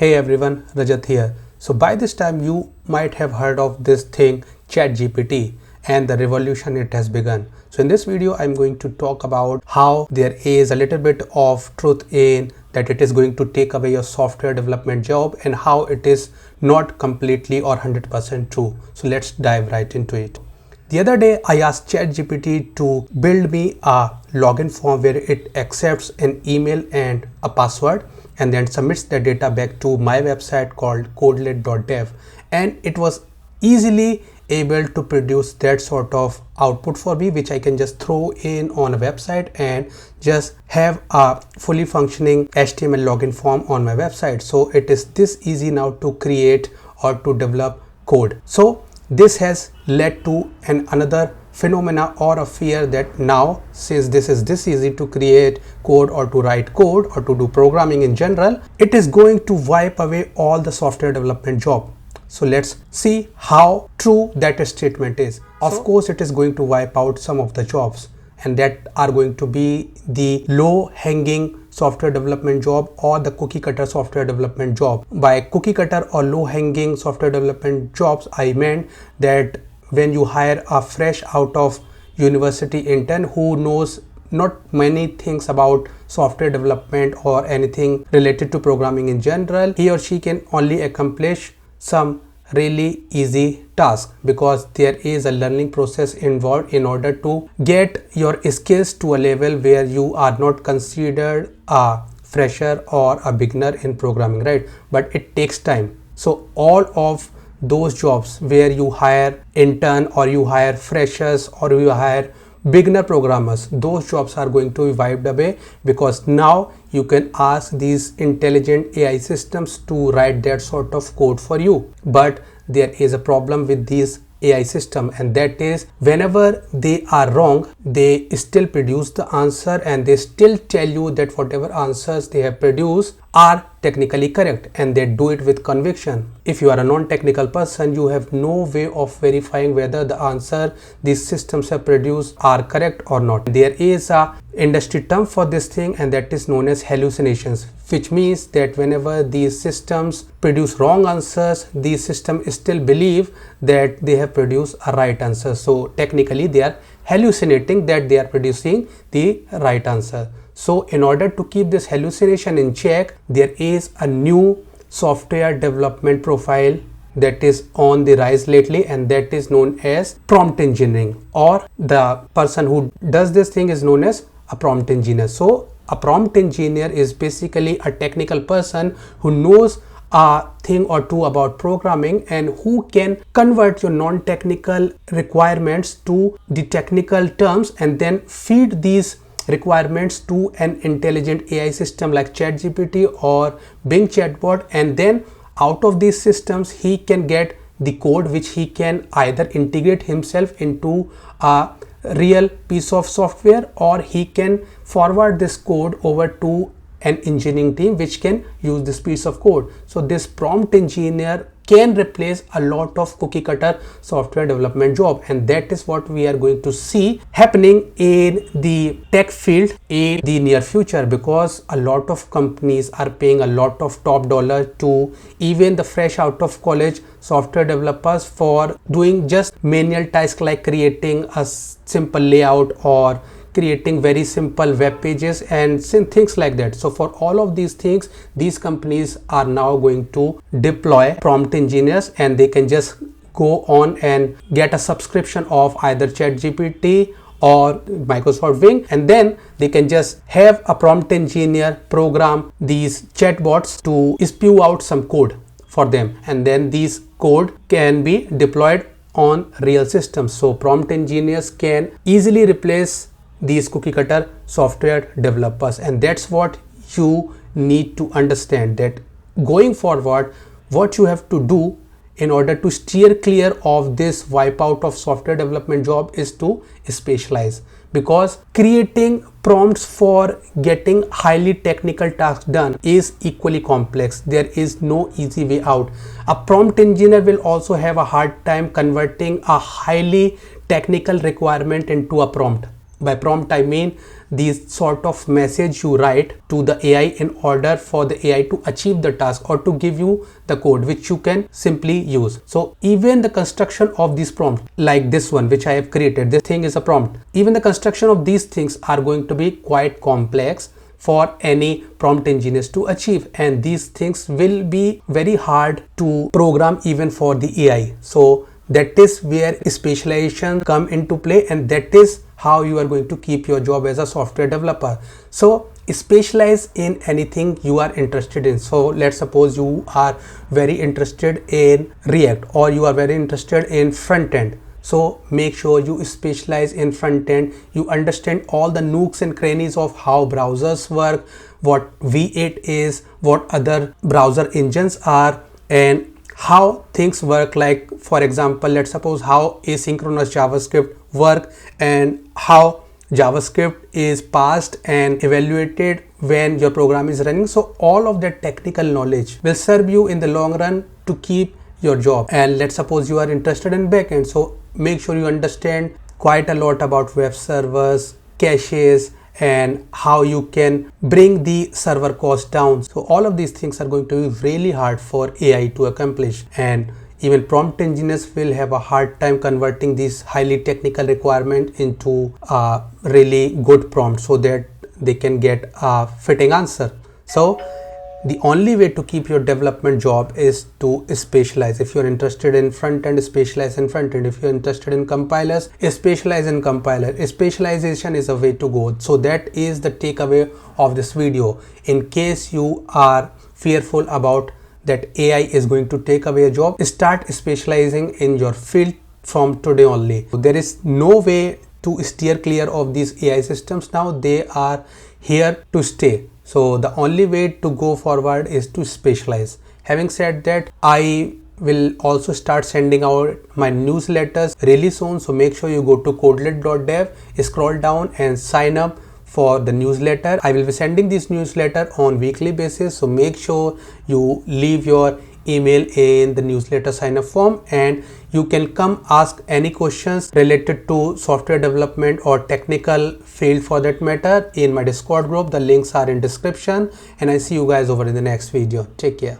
Hey everyone, Rajat here. So by this time you might have heard of this thing ChatGPT and the revolution it has begun. So in this video I'm going to talk about how there is a little bit of truth in that it is going to take away your software development job and how it is not completely or 100% true. So let's dive right into it. The other day I asked ChatGPT to build me a login form where it accepts an email and a password and then submits the data back to my website called codelet.dev, and it was easily able to produce that sort of output for me, which I can just throw in on a website and just have a fully functioning HTML login form on my website. So it is this easy now to create or to develop code. So this has led to another phenomena or a fear that now, since this is this easy to create code or to write code or to do programming in general, it is going to wipe away all the software development job. So let's see how true that statement is. Of course, it is going to wipe out some of the jobs, and that are going to be the low hanging software development job or the cookie cutter software development job. By cookie cutter or low hanging software development jobs, I meant that when you hire a fresh out of university intern who knows not many things about software development or anything related to programming in general, he or she can only accomplish some really easy task because there is a learning process involved in order to get your skills to a level where you are not considered a fresher or a beginner in programming, right? But it takes time. So all of those jobs where you hire intern or you hire freshers or you hire beginner programmers, those jobs are going to be wiped away because now you can ask these intelligent AI systems to write that sort of code for you. But there is a problem with these AI system, and that is whenever they are wrong, they still produce the answer and they still tell you that whatever answers they have produced are technically correct, and they do it with conviction. If you are a non-technical person, you have no way of verifying whether the answer these systems have produced are correct or not. There is a industry term for this thing, and that is known as hallucinations, which means that whenever these systems produce wrong answers, these systems still believe that they have produced a right answer. So technically they are hallucinating that they are producing the right answer. So in order to keep this hallucination in check, there is a new software development profile that is on the rise lately, and that is known as prompt engineering, or the person who does this thing is known as a prompt engineer. So a prompt engineer is basically a technical person who knows a thing or two about programming and who can convert your non-technical requirements to the technical terms and then feed these requirements to an intelligent AI system like ChatGPT or Bing chatbot, and then out of these systems he can get the code which he can either integrate himself into a real piece of software, or he can forward this code over to an engineering team which can use this piece of code. So this prompt engineer can replace a lot of cookie cutter software development job, and that is what we are going to see happening in the tech field in the near future, because a lot of companies are paying a lot of top dollar to even the fresh out of college software developers for doing just manual tasks like creating a simple layout or creating very simple web pages and things like that. So for all of these things, these companies are now going to deploy prompt engineers, and they can just go on and get a subscription of either ChatGPT or Microsoft Bing, and then they can just have a prompt engineer program these chatbots to spew out some code for them, and then these code can be deployed on real systems. So prompt engineers can easily replace these cookie cutter software developers, and that's what you need to understand, that going forward what you have to do in order to steer clear of this wipeout of software development job is to specialize, because creating prompts for getting highly technical tasks done is equally complex. There is no easy way out. A prompt engineer will also have a hard time converting a highly technical requirement into a prompt. By prompt I mean these sort of message you write to the AI in order for the AI to achieve the task or to give you the code which you can simply use. So even the construction of this prompt, like this one which I have created, this thing is a prompt. Even the construction of these things are going to be quite complex for any prompt engineers to achieve, and these things will be very hard to program even for the AI. So that is where specialization come into play, and that is how you are going to keep your job as a software developer. So specialize in anything you are interested in. So let's suppose you are very interested in React, or you are very interested in front end. So make sure you specialize in front end. You understand all the nooks and crannies of how browsers work, what V8 is, what other browser engines are, and how things work. Like for example, let's suppose how asynchronous JavaScript work and how JavaScript is passed and evaluated when your program is running. So all of that technical knowledge will serve you in the long run to keep your job. And let's suppose you are interested in backend, so make sure you understand quite a lot about web servers, caches, and how you can bring the server cost down. So all of these things are going to be really hard for AI to accomplish, and even prompt engineers will have a hard time converting these highly technical requirement into a really good prompt so that they can get a fitting answer. So the only way to keep your development job is to specialize. If you're interested in front end, specialize in front end. If you're interested in compilers, specialize in compiler. Specialization is a way to go. So that is the takeaway of this video. In case you are fearful about that AI is going to take away a job, start specializing in your field from today only. There is no way to steer clear of these AI systems now. They are here to stay. So the only way to go forward is to specialize. Having said that, I will also start sending out my newsletters really soon. So make sure you go to codelet.dev, scroll down and sign up for the newsletter. I will be sending this newsletter on weekly basis. So make sure you leave your email in the newsletter sign up form, and you can come ask any questions related to software development or technical field for that matter in my Discord group. The links are in description, and I see you guys over in the next video. Take care.